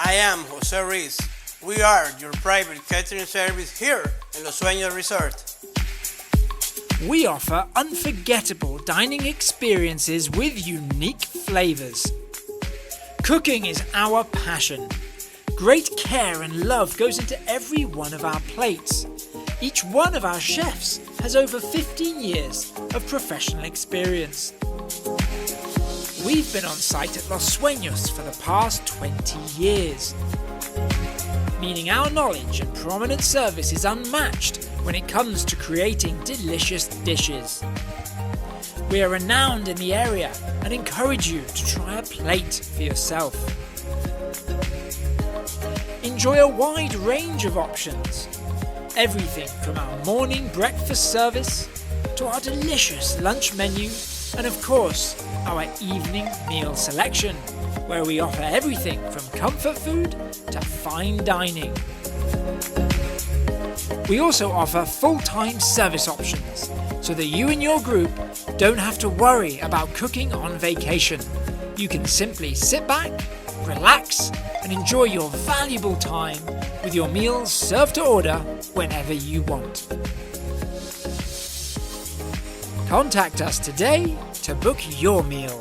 I am Jose Ruiz. We are your private catering service here in Los Suenos Resort. We offer unforgettable dining experiences with unique flavors. Cooking is our passion. Great care and love goes into every one of our plates. Each one of our chefs has over 15 years of professional experience. We've been on site at Los Suenos for the past 20 years, meaning our knowledge and prominent service is unmatched when it comes to creating delicious dishes. We are renowned in the area and encourage you to try a plate for yourself. Enjoy a wide range of options, everything from our morning breakfast service to our delicious lunch menu and of course our evening meal selection, where we offer everything from comfort food to fine dining. We also offer full-time service options so that you and your group don't have to worry about cooking on vacation. You can simply sit back, relax, and enjoy your valuable time with your meals served to order whenever you want. Contact us today to book your meal.